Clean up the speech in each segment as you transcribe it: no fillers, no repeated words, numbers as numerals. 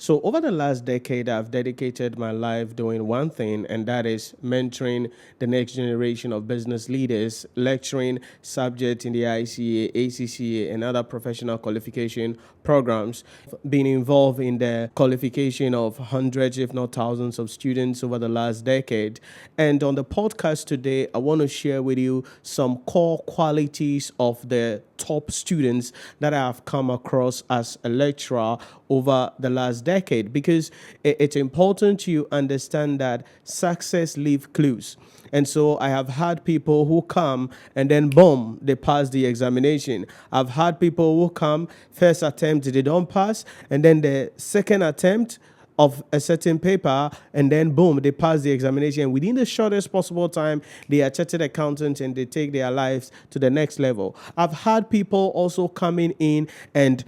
So, over the last decade, I've dedicated my life doing one thing, and that is mentoring the next generation of business leaders, lecturing subjects in the ICA, ACCA, and other professional qualification programs, being involved in the qualification of hundreds, if not thousands, of students over the last decade. And on the podcast today, I want to share with you some core qualities of the top students that I have come across as a lecturer over the last decade, because it's important you understand that success leaves clues. And so I have had people who come and then boom, they pass the examination. I've had people who come, first attempt, they don't pass, and then the second attempt of a certain paper, and then boom, they pass the examination. Within the shortest possible time, they are chartered accountants and they take their lives to the next level. I've had people also coming in and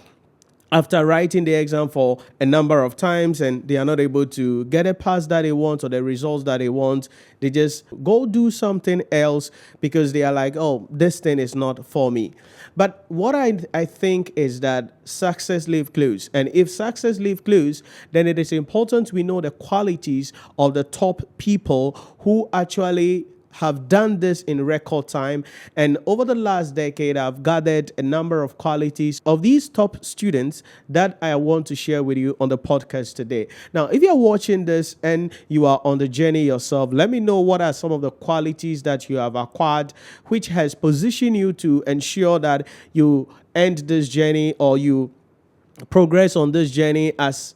after writing the exam for a number of times and they are not able to get a pass that they want or the results that they want, they just go do something else because they are like, oh, this thing is not for me. But what I think is that success leaves clues. And if success leaves clues, then it is important we know the qualities of the top people who actually have done this in record time. And over the last decade, I've gathered a number of qualities of these top students that I want to share with you on the podcast today. Now, if you're watching this and you are on the journey yourself, let me know what are some of the qualities that you have acquired, which has positioned you to ensure that you end this journey or you progress on this journey as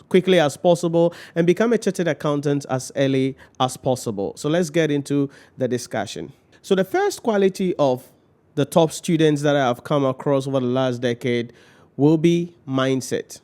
quickly as possible and become a chartered accountant as early as possible. So let's get into the discussion. So the first quality of the top students that I have come across over the last decade will be mindset.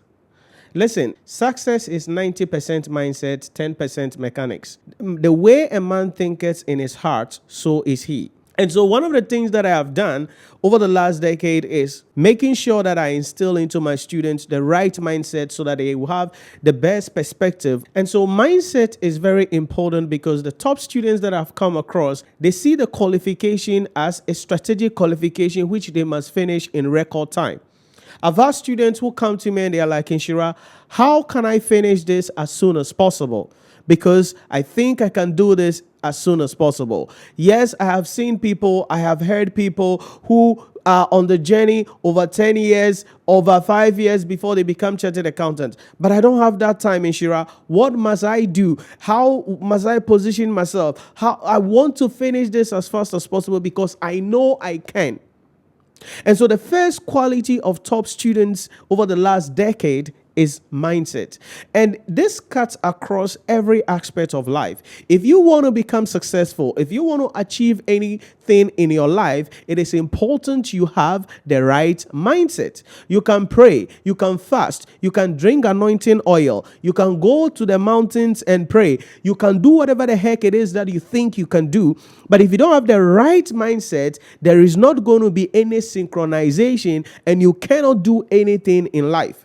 Listen, success is 90% mindset, 10% mechanics. The way a man thinketh in his heart, so is he. And so one of the things that I have done over the last decade is making sure that I instill into my students the right mindset so that they will have the best perspective. And so mindset is very important because the top students that I've come across, they see the qualification as a strategic qualification which they must finish in record time. I've had students who come to me and they are like, Nhyira, how can I finish this as soon as possible? Because I think I can do this as soon as possible. Yes, I have seen people, I have heard people who are on the journey over 10 years, over 5 years before they become chartered accountants. But I don't have that time, Nhyira. What must I do? How must I position myself? How I want to finish this as fast as possible because I know I can. And so the first quality of top students over the last decade is mindset. And this cuts across every aspect of life. If you want to become successful, if you want to achieve anything in your life, it is important you have the right mindset. You can pray, you can fast, you can drink anointing oil, you can go to the mountains and pray, you can do whatever the heck it is that you think you can do. But if you don't have the right mindset, there is not going to be any synchronization and you cannot do anything in life.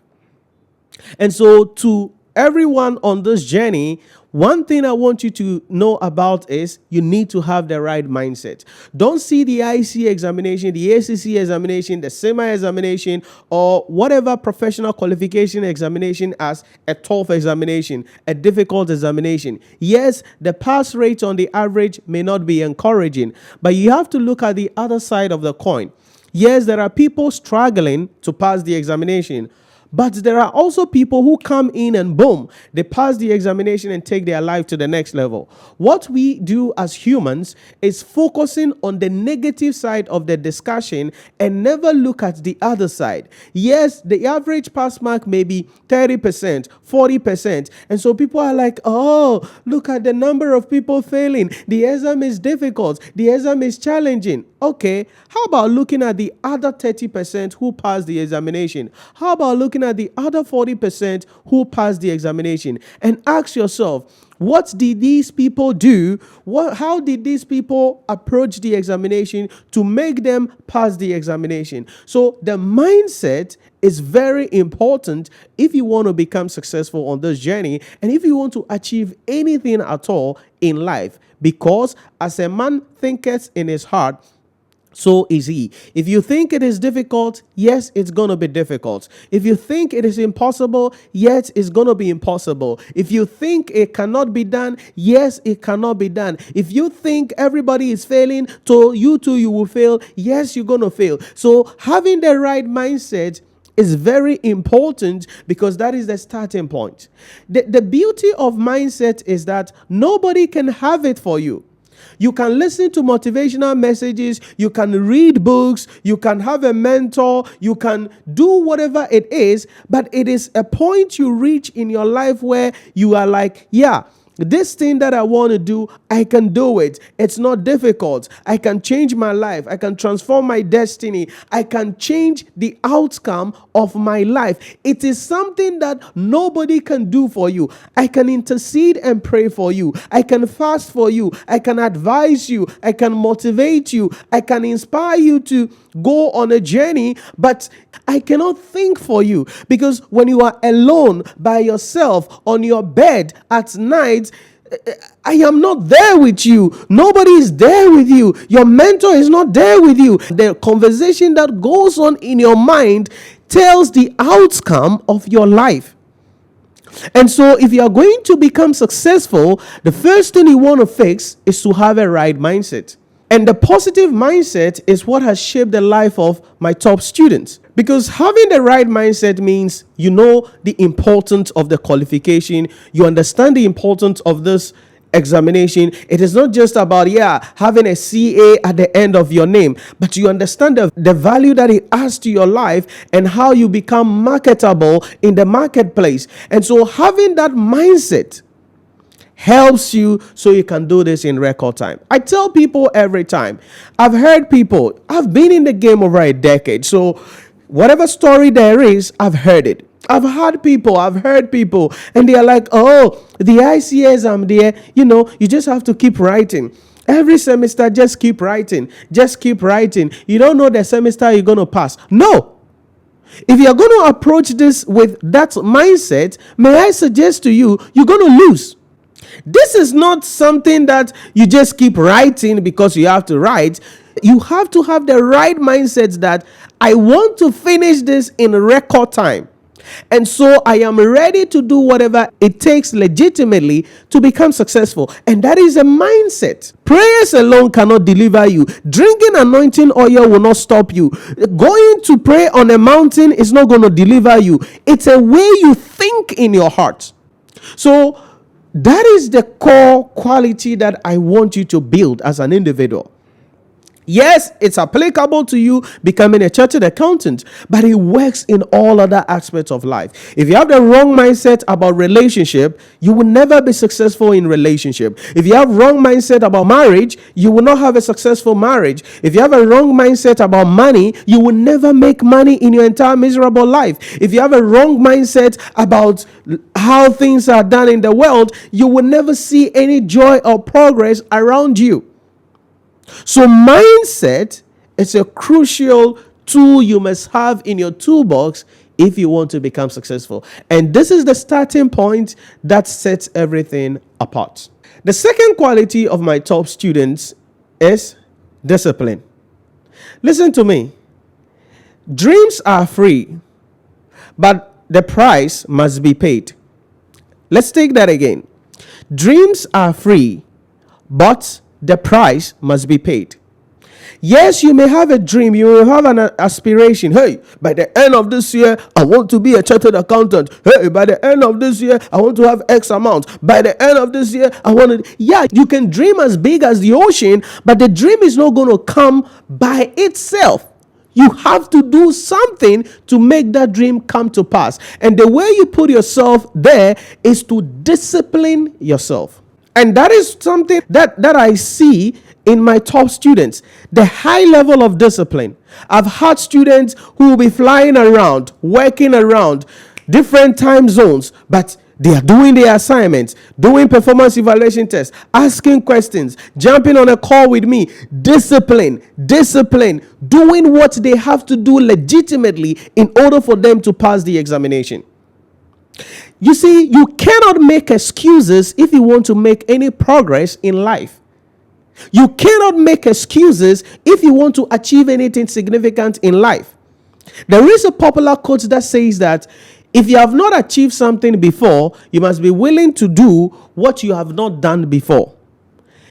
And so to everyone on this journey, one thing I want you to know about is you need to have the right mindset. Don't see the ICA examination, the ACCA examination, the semi-examination, or whatever professional qualification examination as a tough examination, a difficult examination. Yes, the pass rate on the average may not be encouraging, but you have to look at the other side of the coin. Yes, there are people struggling to pass the examination, but there are also people who come in and boom, they pass the examination and take their life to the next level. What we do as humans is focusing on the negative side of the discussion and never look at the other side. Yes, the average pass mark may be 30%, 40%. And so people are like, oh, look at the number of people failing. The exam is difficult. The exam is challenging. Okay, how about looking at the other 30% who passed the examination? How about looking at the other 40% who passed the examination and ask yourself, what did these people do? How did these people approach the examination to make them pass the examination? So the mindset is very important if you want to become successful on this journey and if you want to achieve anything at all in life. Because as a man thinketh in his heart, So easy. If you think it is difficult, yes, it's going to be difficult. If you think it is impossible, yes, it's going to be impossible. If you think it cannot be done, yes, it cannot be done. If you think everybody is failing, so you too, you will fail, yes, you're going to fail. So having the right mindset is very important because that is the starting point. The beauty of mindset is that nobody can have it for you. You can listen to motivational messages, you can read books, you can have a mentor, you can do whatever it is, but it is a point you reach in your life where you are like, yeah, this thing that I want to do, I can do it. It's not difficult. I can change my life. I can transform my destiny. I can change the outcome of my life. It is something that nobody can do for you. I can intercede and pray for you. I can fast for you. I can advise you. I can motivate you. I can inspire you to go on a journey, but I cannot think for you, because when you are alone by yourself on your bed at night, I am not there with you. Nobody is there with you. Your mentor is not there with you. The conversation that goes on in your mind tells the outcome of your life. And so if you are going to become successful, the first thing you want to fix is to have a right mindset. And the positive mindset is what has shaped the life of my top students. Because having the right mindset means you know the importance of the qualification, you understand the importance of this examination. It is not just about, having a CA at the end of your name, but you understand the value that it adds to your life and how you become marketable in the marketplace. And so having that mindset helps you so you can do this in record time. I tell people every time, I've been in the game over a decade. So whatever story there is, I've heard it. I've heard people, and they're like, oh, the ICA exam there, you just have to keep writing. Every semester, just keep writing. You don't know the semester you're going to pass. No. If you're going to approach this with that mindset, may I suggest to you, you're going to lose. This is not something that you just keep writing because you have to write. You have to have the right mindset that I want to finish this in record time. And so I am ready to do whatever it takes legitimately to become successful. And that is a mindset. Prayers alone cannot deliver you. Drinking anointing oil will not stop you. Going to pray on a mountain is not going to deliver you. It's a way you think in your heart. So that is the core quality that I want you to build as an individual. Yes, it's applicable to you becoming a chartered accountant, but it works in all other aspects of life. If you have the wrong mindset about relationship, you will never be successful in relationship. If you have wrong mindset about marriage, you will not have a successful marriage. If you have a wrong mindset about money, you will never make money in your entire miserable life. If you have a wrong mindset about how things are done in the world, you will never see any joy or progress around you. So mindset is a crucial tool you must have in your toolbox if you want to become successful. And this is the starting point that sets everything apart. The second quality of my top students is discipline. Listen to me. Dreams are free, but the price must be paid. Let's take that again. Dreams are free, but the price must be paid. Yes, you may have a dream, you may have an aspiration. Hey, by the end of this year, I want to be a chartered accountant. Hey, by the end of this year, I want to have X amount. By the end of this year, I want to... Yeah, you can dream as big as the ocean, but the dream is not going to come by itself. You have to do something to make that dream come to pass. And the way you put yourself there is to discipline yourself. And that is something that I see in my top students, the high level of discipline. I've had students who will be flying around, working around different time zones, but they are doing their assignments, doing performance evaluation tests, asking questions, jumping on a call with me. Discipline, doing what they have to do legitimately in order for them to pass the examination. You see, you cannot make excuses if you want to make any progress in life. You cannot make excuses if you want to achieve anything significant in life. There is a popular quote that says that if you have not achieved something before, you must be willing to do what you have not done before.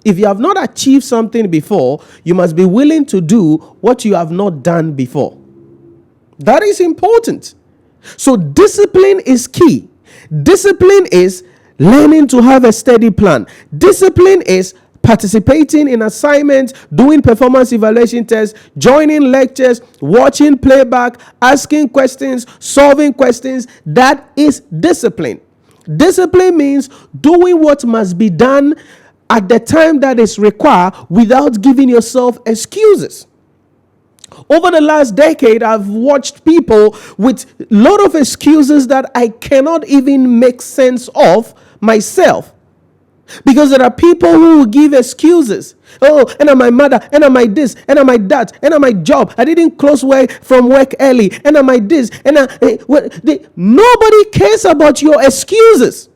If you have not achieved something before, you must be willing to do what you have not done before. That is important. So discipline is key. Discipline is learning to have a steady plan. Discipline is participating in assignments, doing performance evaluation tests, joining lectures, watching playback, asking questions, solving questions. That is discipline. Discipline means doing what must be done at the time that is required without giving yourself excuses. Over the last decade, I've watched people with a lot of excuses that I cannot even make sense of myself. Because there are people who will give excuses. Oh, and my mother, and my this, and my that, and my job. I didn't close from work early, and my this, and nobody cares about your excuses.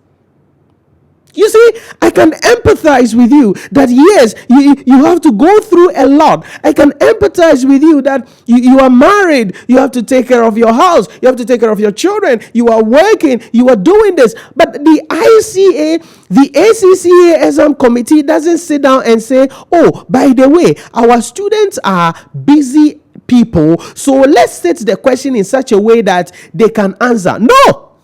You see, I can empathize with you that yes, you have to go through a lot. I can empathize with you that you are married, you have to take care of your house, you have to take care of your children, you are working, you are doing this. But the ICA, the ACCA exam committee doesn't sit down and say, oh, by the way, our students are busy people, so let's set the question in such a way that they can answer. No!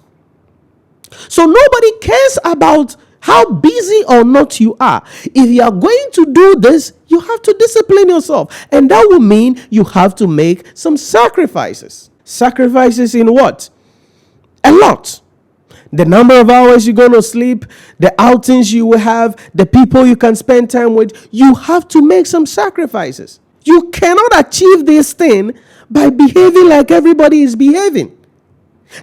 So nobody cares about how busy or not you are. If you are going to do this, you have to discipline yourself. And that will mean you have to make some sacrifices. Sacrifices in what? A lot. The number of hours you're going to sleep, the outings you will have, the people you can spend time with. You have to make some sacrifices. You cannot achieve this thing by behaving like everybody is behaving.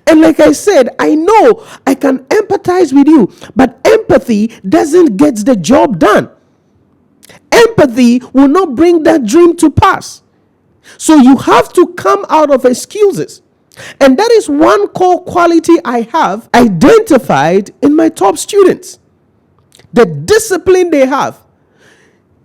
And like I said, I know I can empathize with you, but empathy doesn't get the job done. Empathy will not bring that dream to pass. So you have to come out of excuses. And that is one core quality I have identified in my top students. The discipline they have.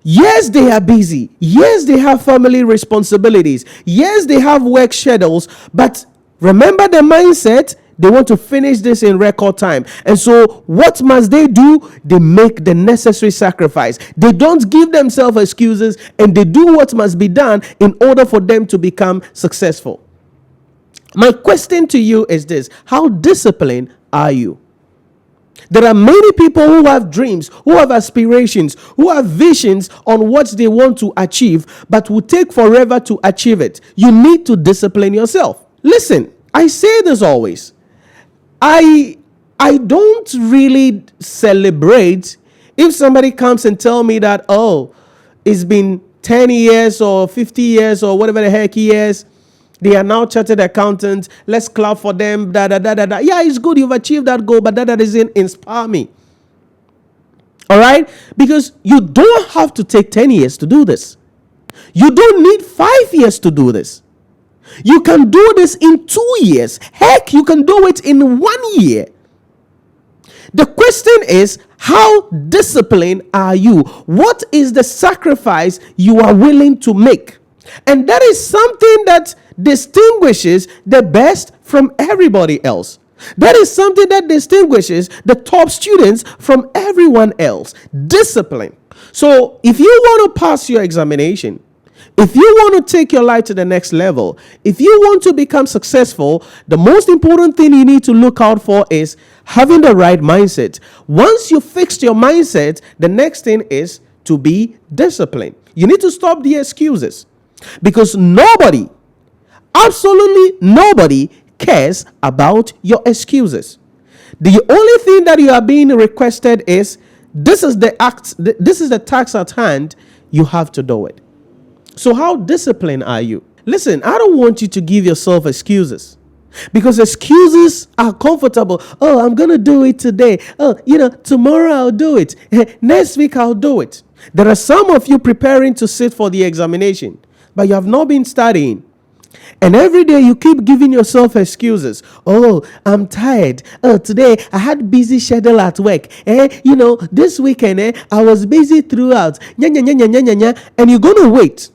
Yes, they are busy. Yes, they have family responsibilities. Yes, they have work schedules, but remember the mindset, they want to finish this in record time. And so what must they do? They make the necessary sacrifice. They don't give themselves excuses, and they do what must be done in order for them to become successful. My question to you is this: how disciplined are you? There are many people who have dreams, who have aspirations, who have visions on what they want to achieve, but will take forever to achieve it. You need to discipline yourself. Listen, I say this always. I don't really celebrate if somebody comes and tell me that, oh, it's been 10 years or 50 years or whatever the heck years. They are now chartered accountants. Let's clap for them. Da, da, da, da, da. Yeah, it's good. You've achieved that goal, but that doesn't inspire me. All right? Because you don't have to take 10 years to do this. You don't need 5 years to do this. You can do this in 2 years. Heck, you can do it in 1 year. The question is, how disciplined are you? What is the sacrifice you are willing to make? And that is something that distinguishes the best from everybody else. That is something that distinguishes the top students from everyone else. Discipline. So if you want to pass your examination, if you want to take your life to the next level, if you want to become successful, the most important thing you need to look out for is having the right mindset. Once you fixed your mindset, the next thing is to be disciplined. You need to stop the excuses, because nobody, absolutely nobody, cares about your excuses. The only thing that you are being requested is, this is the task at hand, you have to do it. So how disciplined are you? Listen, I don't want you to give yourself excuses, because excuses are comfortable. Oh, I'm going to do it today. Oh, tomorrow I'll do it. Next week I'll do it. There are some of you preparing to sit for the examination, but you have not been studying. And every day you keep giving yourself excuses. Oh, I'm tired. Oh, today I had busy schedule at work. This weekend, I was busy throughout. Nya, nya, nya, nya, nya, nya, nya. And you're going to wait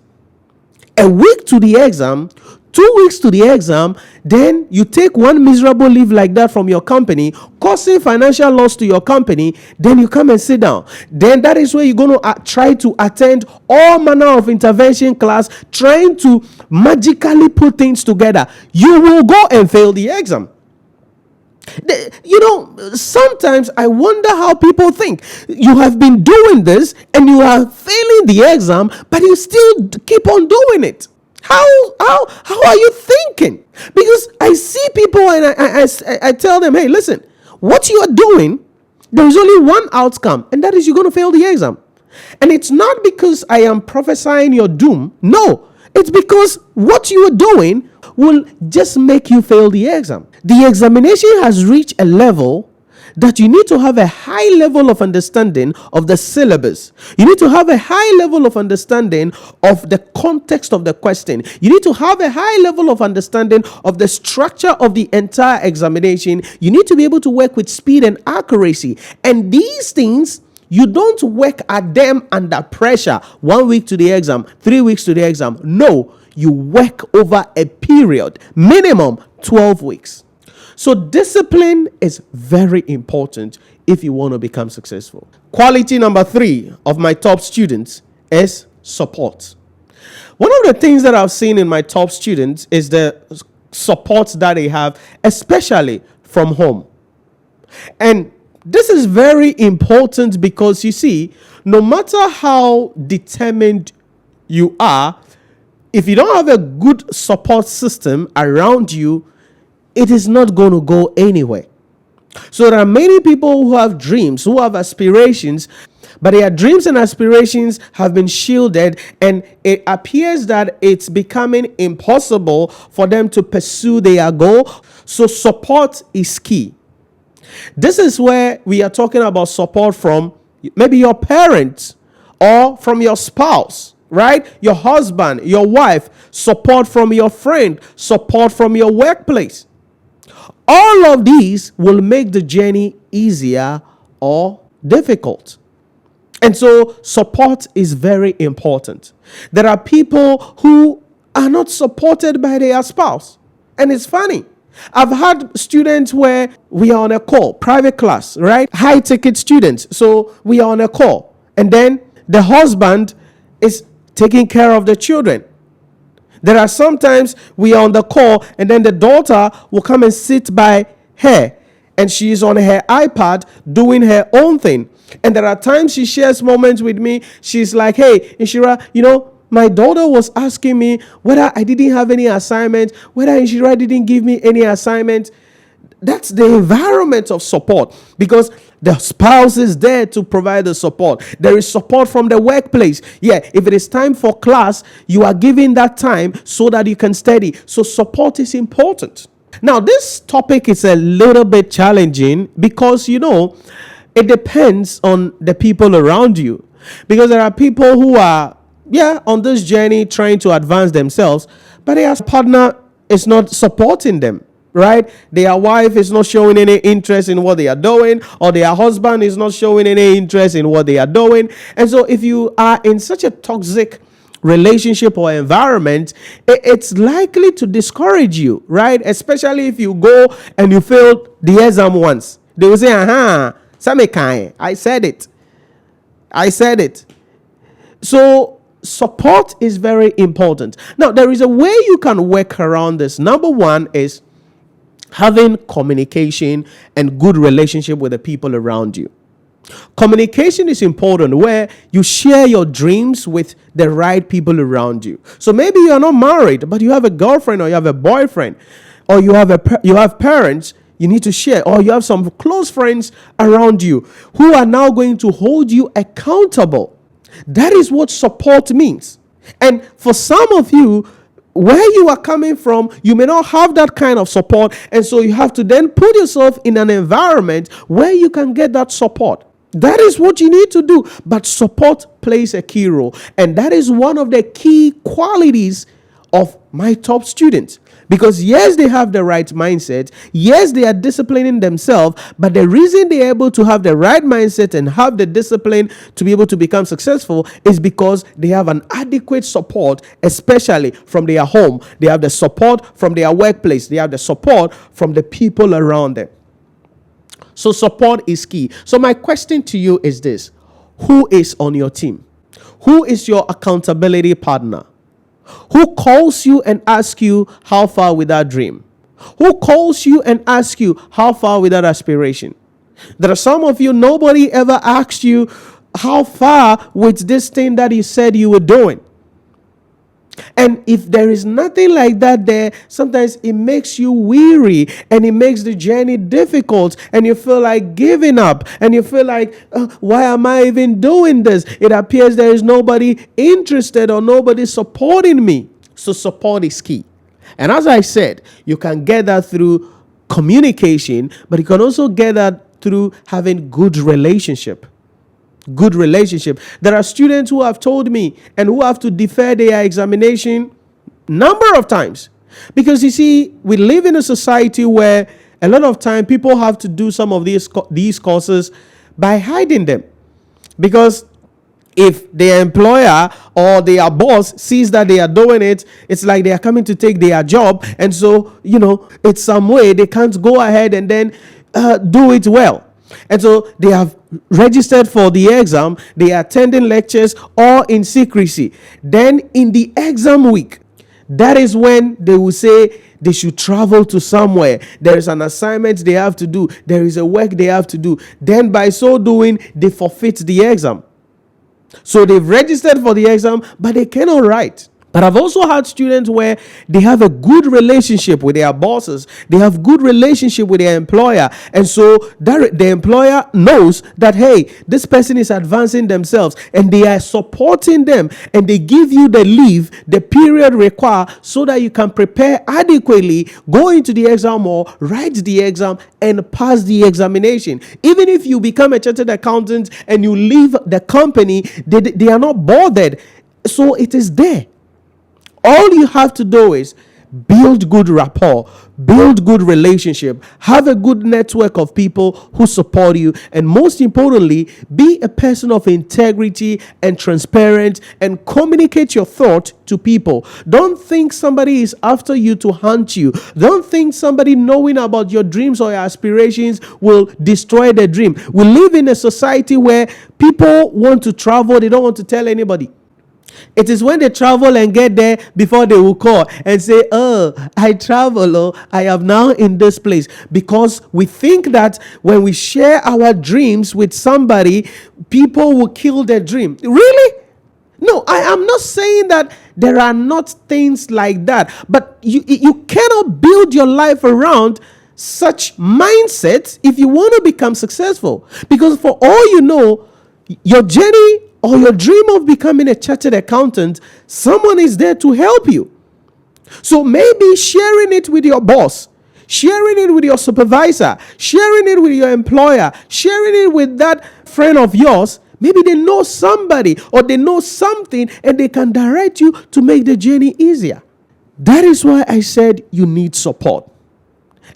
a week to the exam, 2 weeks to the exam, then you take one miserable leave like that from your company, causing financial loss to your company, then you come and sit down. Then that is where you're going to try to attend all manner of intervention class, trying to magically put things together. You will go and fail the exam. Sometimes I wonder how people think. You have been doing this and you are failing the exam, but you still keep on doing it. How are you thinking? Because I see people and I tell them, hey, listen, what you are doing, there is only one outcome, and that is you're going to fail the exam. And it's not because I am prophesying your doom. No, it's because what you are doing will just make you fail the exam. The examination has reached a level that you need to have a high level of understanding of the syllabus. You need to have a high level of understanding of the context of the question. You need to have a high level of understanding of the structure of the entire examination. You need to be able to work with speed and accuracy. And these things, you don't work at them under pressure. 1 week to the exam, 3 weeks to the exam. No, you work over a period, minimum 12 weeks. So discipline is very important if you want to become successful. Quality number 3 of my top students is support. One of the things that I've seen in my top students is the support that they have, especially from home. And this is very important because you see, no matter how determined you are, if you don't have a good support system around you, it is not going to go anywhere. So there are many people who have dreams, who have aspirations, but their dreams and aspirations have been shielded, and it appears that it's becoming impossible for them to pursue their goal. So support is key. This is where we are talking about support from maybe your parents or from your spouse, right? Your husband, your wife, support from your friend, support from your workplace. All of these will make the journey easier or difficult. And so support is very important. There are people who are not supported by their spouse. And it's funny. I've had students where we are on a call, private class, right? High ticket students. So we are on a call. And then the husband is taking care of the children. There are sometimes we are on the call and then the daughter will come and sit by her and she's on her iPad doing her own thing. And there are times she shares moments with me. She's like, hey, Nhyira, my daughter was asking me whether I didn't have any assignment, whether Nhyira didn't give me any assignment. That's the environment of support, because the spouse is there to provide the support. There is support from the workplace. Yeah, if it is time for class, you are giving that time so that you can study. So support is important. Now, this topic is a little bit challenging because, it depends on the people around you. Because there are people who are, on this journey trying to advance themselves, but their partner is not supporting them. Right? Their wife is not showing any interest in what they are doing, or their husband is not showing any interest in what they are doing. And so if you are in such a toxic relationship or environment, it's likely to discourage you, right? Especially if you go and you failed the exam once. They will say, I said it. So support is very important. Now, there is a way you can work around this. Number one is having communication and good relationship with the people around you. Communication is important, where you share your dreams with the right people around you. So maybe you are not married, but you have a girlfriend or you have a boyfriend, or you have parents you need to share, or you have some close friends around you who are now going to hold you accountable. That is what support means. And for some of you, where you are coming from, you may not have that kind of support. And so you have to then put yourself in an environment where you can get that support. That is what you need to do. But support plays a key role. And that is one of the key qualities of my top students. Because yes, they have the right mindset. Yes, they are disciplining themselves. But the reason they are able to have the right mindset and have the discipline to be able to become successful is because they have an adequate support, especially from their home. They have the support from their workplace. They have the support from the people around them. So support is key. So my question to you is this: who is on your team? Who is your accountability partner? Who calls you and asks you how far with that dream? Who calls you and asks you how far with that aspiration? There are some of you, nobody ever asked you how far with this thing that you said you were doing. And if there is nothing like that there, sometimes it makes you weary and it makes the journey difficult and you feel like giving up and you feel like, why am I even doing this? It appears there is nobody interested or nobody supporting me. So support is key. And as I said, you can get that through communication, but you can also get that through having good relationship. Good relationship. There are students who have told me and who have to defer their examination number of times, because you see, we live in a society where a lot of time people have to do some of these courses by hiding them, because if their employer or their boss sees that they are doing it, it's like they are coming to take their job, and so it's some way they can't go ahead and then do it well. And so they have registered for the exam, they are attending lectures all in secrecy. Then in the exam week, that is when they will say they should travel to somewhere. There is an assignment they have to do. There is a work they have to do. Then by so doing, they forfeit the exam. So they've registered for the exam, but they cannot write. But I've also had students where they have a good relationship with their bosses. They have good relationship with their employer. And so the employer knows that, hey, this person is advancing themselves and they are supporting them. And they give you the leave, the period required so that you can prepare adequately, go into the exam hall, write the exam and pass the examination. Even if you become a chartered accountant and you leave the company, they are not bothered. So it is there. All you have to do is build good rapport, build good relationship, have a good network of people who support you, and most importantly, be a person of integrity and transparent and communicate your thought to people. Don't think somebody is after you to hunt you. Don't think somebody knowing about your dreams or your aspirations will destroy the dream. We live in a society where people want to travel, they don't want to tell anybody. It is when they travel and get there before they will call and say, oh, I travel, I am now in this place. Because we think that when we share our dreams with somebody, people will kill their dream. Really? No, I am not saying that there are not things like that. But you cannot build your life around such mindset if you want to become successful. Because for all you know, your journey or your dream of becoming a chartered accountant, someone is there to help you. So maybe sharing it with your boss, sharing it with your supervisor, sharing it with your employer, sharing it with that friend of yours, maybe they know somebody or they know something and they can direct you to make the journey easier. That is why I said you need support.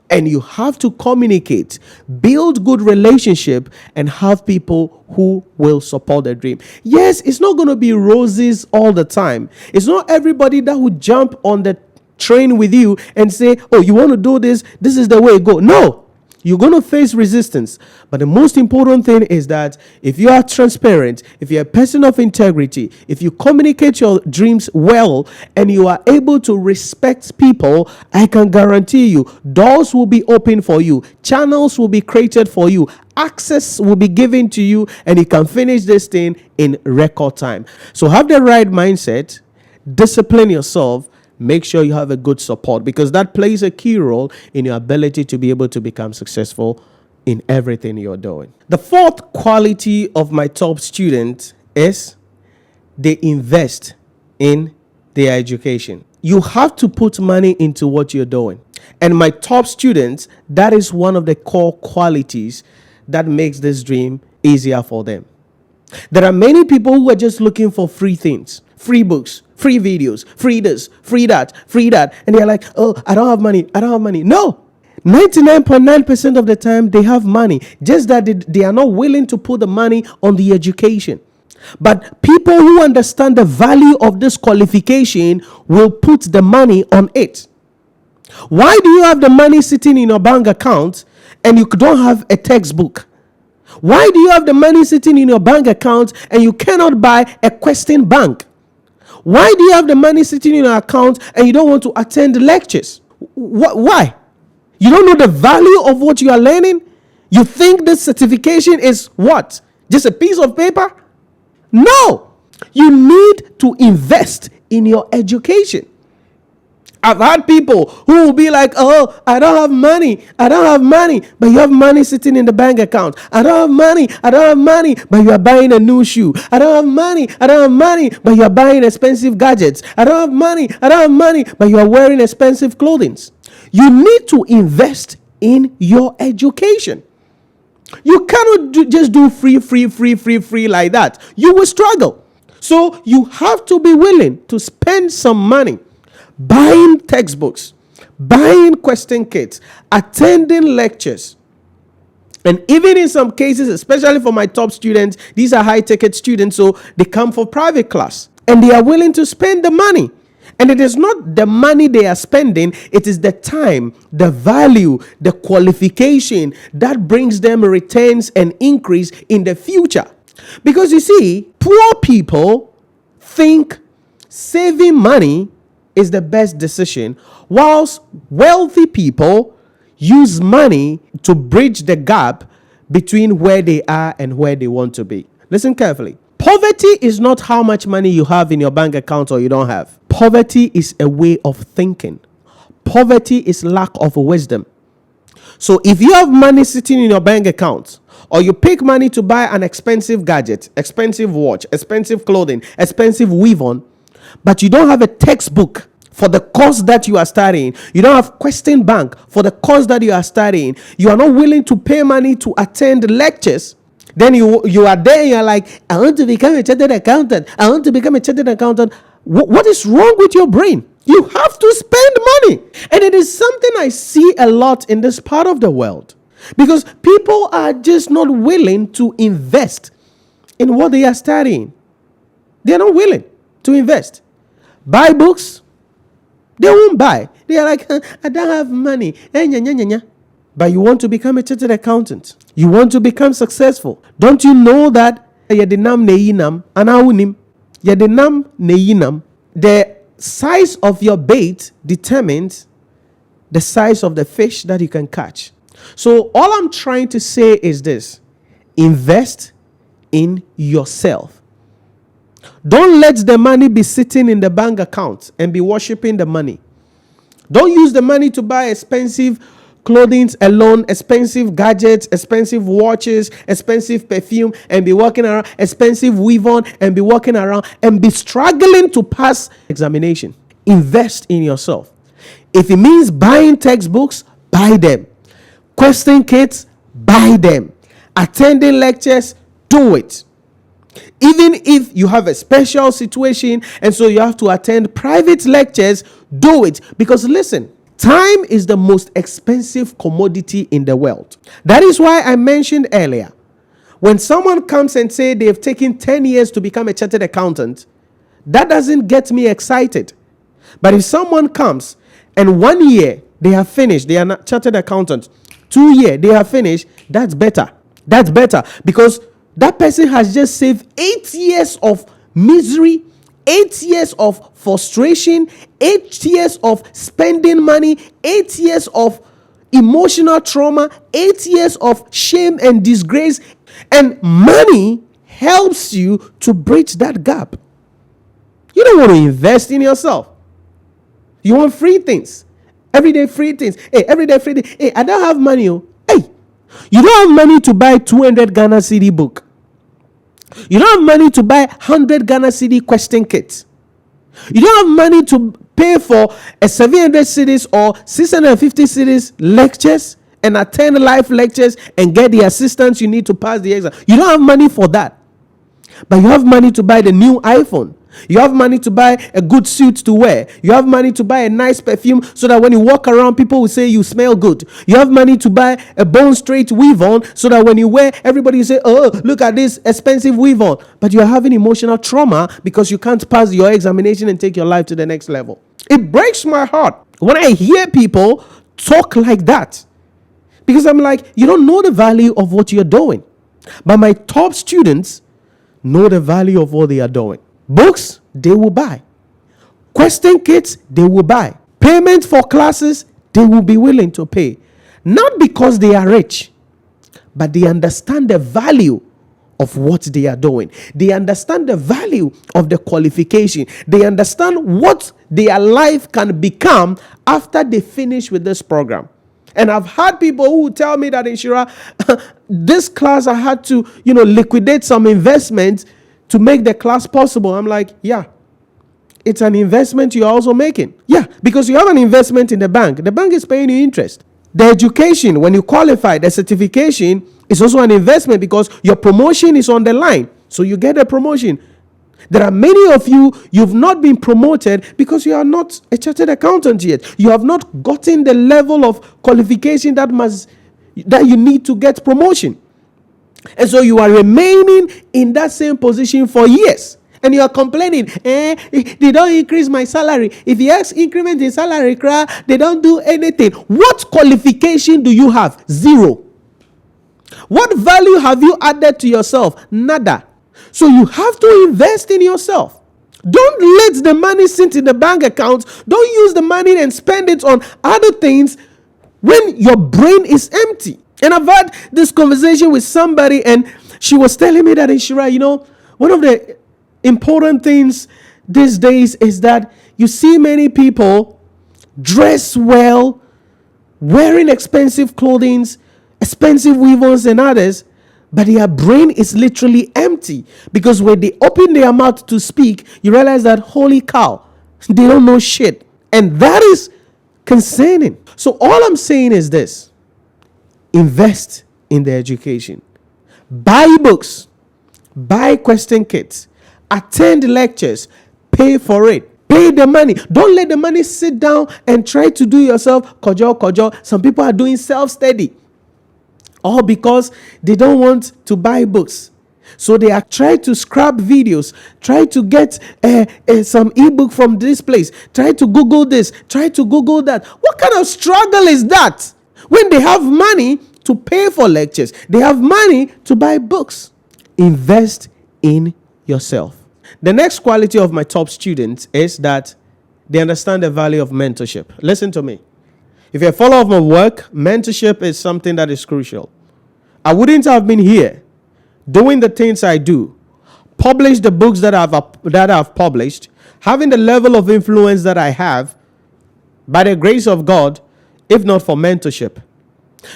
And you have to communicate, build good relationship, and have people who will support the dream. Yes, it's not going to be roses all the time. It's not everybody that would jump on the train with you and say, oh, you want to do this? This is the way it goes. No. You're going to face resistance. But the most important thing is that if you are transparent, if you're a person of integrity, if you communicate your dreams well, and you are able to respect people, I can guarantee you, doors will be open for you. Channels will be created for you. Access will be given to you, and you can finish this thing in record time. So have the right mindset, discipline yourself, make sure you have a good support, because that plays a key role in your ability to be able to become successful in everything you're doing. The fourth quality of my top student is they invest in their education. You have to put money into what you're doing. And my top students, that is one of the core qualities that makes this dream easier for them. There are many people who are just looking for free things, free books, free videos, free this, free that, free that. And they're like, oh, I don't have money. No. 99.9% of the time they have money, just that they are not willing to put the money on the education. But people who understand the value of this qualification will put the money on it. Why do you have the money sitting in your bank account and you don't have a textbook? Why do you have the money sitting in your bank account and you cannot buy a question bank? Why do you have the money sitting in your account and you don't want to attend lectures? Why? You don't know the value of what you are learning? You think this certification is what? Just a piece of paper? No. You need to invest in your education. I've had people who will be like, oh, I don't have money, but you have money sitting in the bank account. I don't have money, but you are buying a new shoe. I don't have money, but you are buying expensive gadgets. I don't have money, but you are wearing expensive clothing. You need to invest in your education. You cannot just do free like that. You will struggle. So you have to be willing to spend some money buying textbooks, buying question kits, attending lectures. And even in some cases, especially for my top students, these are high ticket students, so they come for private class and they are willing to spend the money. And it is not the money they are spending, it is the time, the value, the qualification that brings them returns and increase in the future. Because you see, poor people think saving money is the best decision, whilst wealthy people use money to bridge the gap between where they are and where they want to be. Listen carefully. Poverty is not how much money you have in your bank account or you don't have. Poverty is a way of thinking. Poverty is lack of wisdom. So if you have money sitting in your bank account, or you pick money to buy an expensive gadget, expensive watch, expensive clothing, expensive weave on, but you don't have a textbook for the course that you are studying, you don't have question bank for the course that you are studying, you are not willing to pay money to attend lectures, then you are there, you're like, I want to become a chartered accountant. What is wrong with your brain? You have to spend money. And it is something I see a lot in this part of the world, because people are just not willing to invest in what they are studying. They are not willing to invest. Buy books, they won't buy. They are like, I don't have money. But you want to become a chartered accountant. You want to become successful. Don't you know that the size of your bait determines the size of the fish that you can catch. So all I'm trying to say is this: invest in yourself. Don't let the money be sitting in the bank account and be worshiping the money. Don't use the money to buy expensive clothing alone, expensive gadgets, expensive watches, expensive perfume, and be walking around, expensive weave on, and be walking around and be struggling to pass examination. Invest in yourself. If it means buying textbooks, buy them. Question kits, buy them. Attending lectures, do it. Even if you have a special situation and so you have to attend private lectures, do it. Because listen, time is the most expensive commodity in the world. That is why I mentioned earlier, when someone comes and say they've taken 10 years to become a chartered accountant, that doesn't get me excited. But if someone comes and 1 year they have finished, they are not chartered accountant, 2 years they have finished, that's better. That's better, because that person has just saved 8 years of misery, 8 years of frustration, 8 years of spending money, 8 years of emotional trauma, 8 years of shame and disgrace. And money helps you to bridge that gap. You don't want to invest in yourself. You want free things. Everyday free things. Hey, everyday free things. Hey, I don't have money. Hey, you don't have money to buy 200 Ghana CD book. You don't have money to buy 100 Ghana CD question kits. You don't have money to pay for a 700 cities or 650 cities lectures and attend live lectures and get the assistance you need to pass the exam. You don't have money for that. But you have money to buy the new iPhone. You have money to buy a good suit to wear. You have money to buy a nice perfume so that when you walk around, people will say you smell good. You have money to buy a bone straight weave on so that when you wear, everybody will say, oh, look at this expensive weave on. But you're having emotional trauma because you can't pass your examination and take your life to the next level. It breaks my heart when I hear people talk like that, because I'm like, you don't know the value of what you're doing. But my top students know the value of what they are doing. Books, they will buy. Question kits, they will buy. Payment for classes, they will be willing to pay. Not because they are rich, but they understand the value of what they are doing. They understand the value of the qualification. They understand what their life can become after they finish with this program. And I've had people who tell me that, Nhyira, this class I had to, liquidate some investment to make the class possible. I'm like, yeah, it's an investment you're also making. Yeah, because you have an investment in the bank. The bank is paying you interest. The education, when you qualify, the certification is also an investment because your promotion is on the line. So you get a promotion. There are many of you, you've not been promoted because you are not a chartered accountant yet. You have not gotten the level of qualification that you need to get promotion. And so you are remaining in that same position for years. And you are complaining, they don't increase my salary. If you ask increment in salary, they don't do anything. What qualification do you have? Zero. What value have you added to yourself? Nada. So you have to invest in yourself. Don't let the money sit in the bank account. Don't use the money and spend it on other things when your brain is empty. And I've had this conversation with somebody, and she was telling me that, Nhyira, one of the important things these days is that you see many people dress well, wearing expensive clothing, expensive weave-ons and others, but their brain is literally empty, because when they open their mouth to speak, you realize that, holy cow, they don't know shit. And that is concerning. So all I'm saying is this: invest in the education. Buy books, buy question kits, attend lectures, pay for it. Pay the money. Don't let the money sit down and try to do yourself kojo. Some people are doing self-study, all because they don't want to buy books. So they are trying to scrap videos, try to get some ebook from this place, try to Google this, try to Google that. What kind of struggle is that? When they have money to pay for lectures, they have money to buy books. Invest in yourself. The next quality of my top students is that they understand the value of mentorship. Listen to me. If you're a follower of my work, mentorship is something that is crucial. I wouldn't have been here doing the things I do, publish the books that I've published, having the level of influence that I have, by the grace of God, if not for mentorship.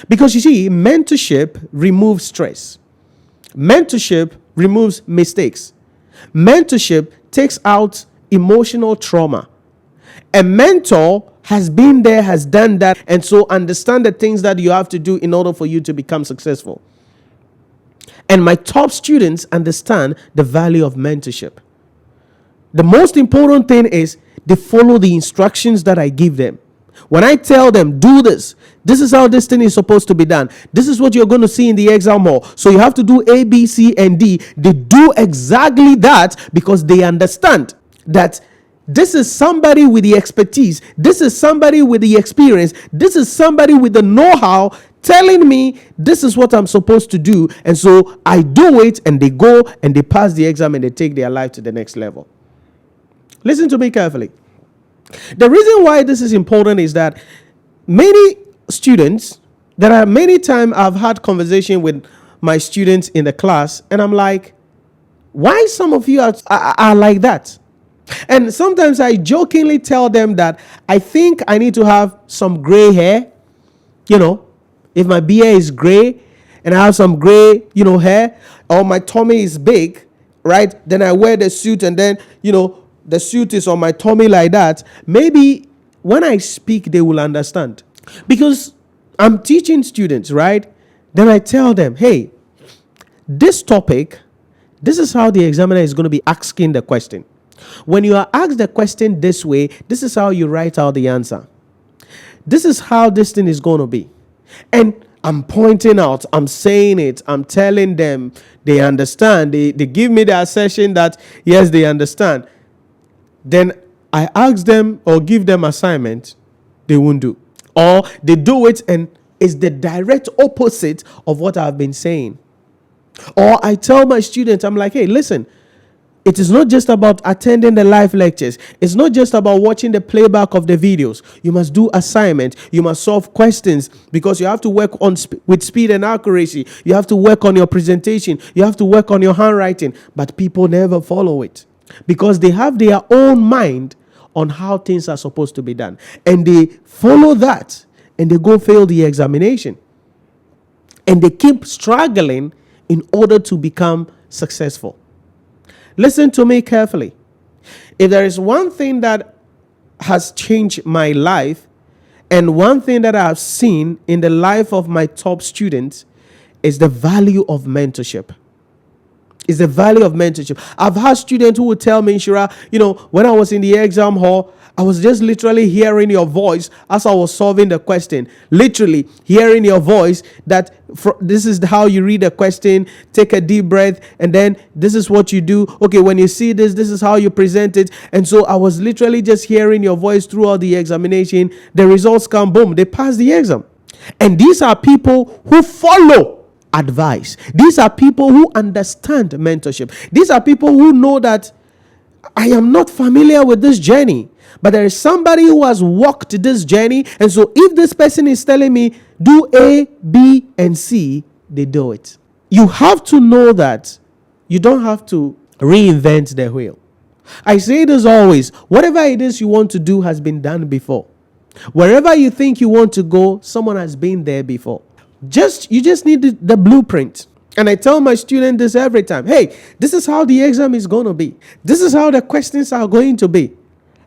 Because you see, mentorship removes stress. Mentorship removes mistakes. Mentorship takes out emotional trauma. A mentor has been there, has done that, and so understand the things that you have to do in order for you to become successful. And my top students understand the value of mentorship. The most important thing is they follow the instructions that I give them. When I tell them, do this, this is how this thing is supposed to be done. This is what you're going to see in the exam hall. So you have to do A, B, C, and D. They do exactly that because they understand that this is somebody with the expertise. This is somebody with the experience. This is somebody with the know-how telling me this is what I'm supposed to do. And so I do it, and they go and they pass the exam and they take their life to the next level. Listen to me carefully. The reason why this is important is that many students, there are many times I've had conversation with my students in the class, and I'm like, why some of you are like that? And sometimes I jokingly tell them that I think I need to have some gray hair. If my beard is gray and I have some gray, hair, or my tummy is big, right? Then I wear the suit, and then, the suit is on my tummy like that. Maybe when I speak, they will understand. Because I'm teaching students, right? Then I tell them, hey, this topic, this is how the examiner is going to be asking the question. When you are asked the question this way, this is how you write out the answer. This is how this thing is going to be. And I'm pointing out, I'm saying it, I'm telling them, they understand. They give me the assertion that, yes, they understand. Then I ask them or give them assignment, they won't do. Or they do it and it's the direct opposite of what I've been saying. Or I tell my students, I'm like, hey, listen, it is not just about attending the live lectures. It's not just about watching the playback of the videos. You must do assignment. You must solve questions because you have to work on with speed and accuracy. You have to work on your presentation. You have to work on your handwriting. But people never follow it because they have their own mind on how things are supposed to be done. And they follow that and they go fail the examination. And they keep struggling in order to become successful. Listen to me carefully. If there is one thing that has changed my life and one thing that I've seen in the life of my top students is the value of mentorship. Is the value of mentorship. I've had students who would tell me, Nhyira, when I was in the exam hall, I was just literally hearing your voice as I was solving the question. Literally hearing your voice that this is how you read the question, take a deep breath, and then this is what you do. Okay, when you see this is how you present it. And so I was literally just hearing your voice throughout the examination. The results come, boom, they pass the exam. And these are people who follow advice. These are people who understand mentorship. These are people who know that I am not familiar with this journey, but there is somebody who has walked this journey. And so if this person is telling me do A, B, and C, they do it. You have to know that you don't have to reinvent the wheel. I say this always, whatever it is you want to do has been done before. Wherever you think you want to go, someone has been there before. You just need the blueprint. And I tell my students this every time. Hey, this is how the exam is going to be. This is how the questions are going to be.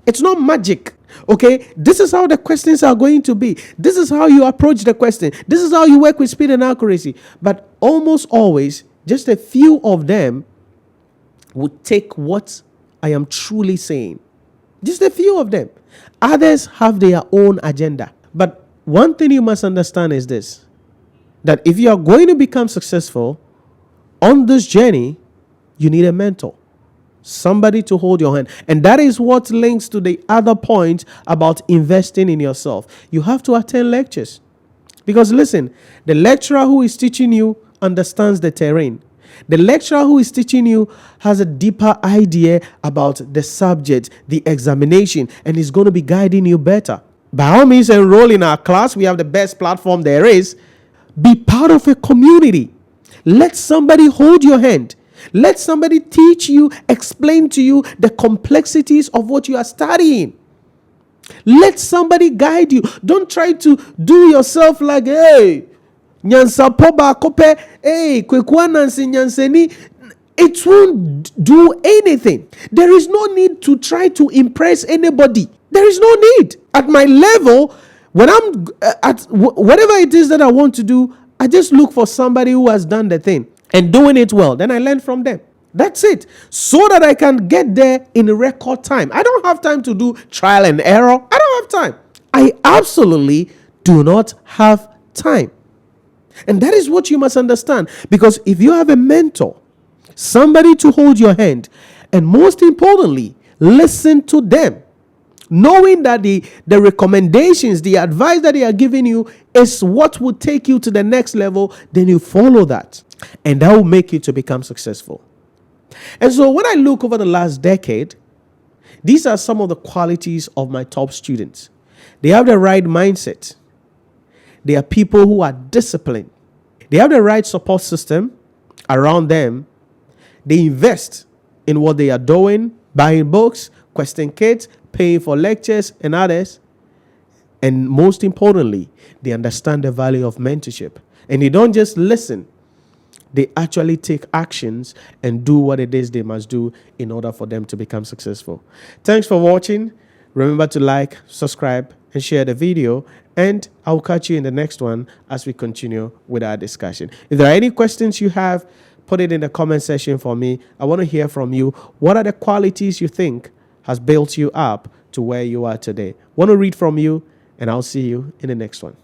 It's not magic. Okay, this is how the questions are going to be. This is how you approach the question. This is how you work with speed and accuracy. But almost always, just a few of them would take what I am truly saying. Just a few of them. Others have their own agenda. But one thing you must understand is this, that if you are going to become successful on this journey, you need a mentor. Somebody to hold your hand. And that is what links to the other point about investing in yourself. You have to attend lectures. Because listen, the lecturer who is teaching you understands the terrain. The lecturer who is teaching you has a deeper idea about the subject, the examination, and is going to be guiding you better. By all means, enroll in our class. We have the best platform there is. Be part of a community. Let somebody hold your hand. Let somebody teach you, explain to you the complexities of what you are studying. Let somebody guide you. Don't try to do yourself like, hey, nyansa poba kope, hey, kwekwanansi nyanseni. It won't do anything. There is no need to try to impress anybody. There is no need. At my level, when I'm at whatever it is that I want to do, I just look for somebody who has done the thing and doing it well. Then I learn from them. That's it. So that I can get there in a record time. I don't have time to do trial and error. I don't have time. I absolutely do not have time. And that is what you must understand. Because if you have a mentor, somebody to hold your hand, and most importantly, listen to them, knowing that the recommendations, the advice that they are giving you is what will take you to the next level, then you follow that. And that will make you to become successful. And so when I look over the last decade, these are some of the qualities of my top students. They have the right mindset. They are people who are disciplined. They have the right support system around them. They invest in what they are doing, buying books, question kits, paying for lectures and others. And most importantly, they understand the value of mentorship. And they don't just listen. They actually take actions and do what it is they must do in order for them to become successful. Thanks for watching. Remember to like, subscribe, and share the video. And I'll catch you in the next one as we continue with our discussion. If there are any questions you have, Put it in the comment section for me. I want to hear from you. What are the qualities you think has built you up to where you are today? Want to read from you, and I'll see you in the next one.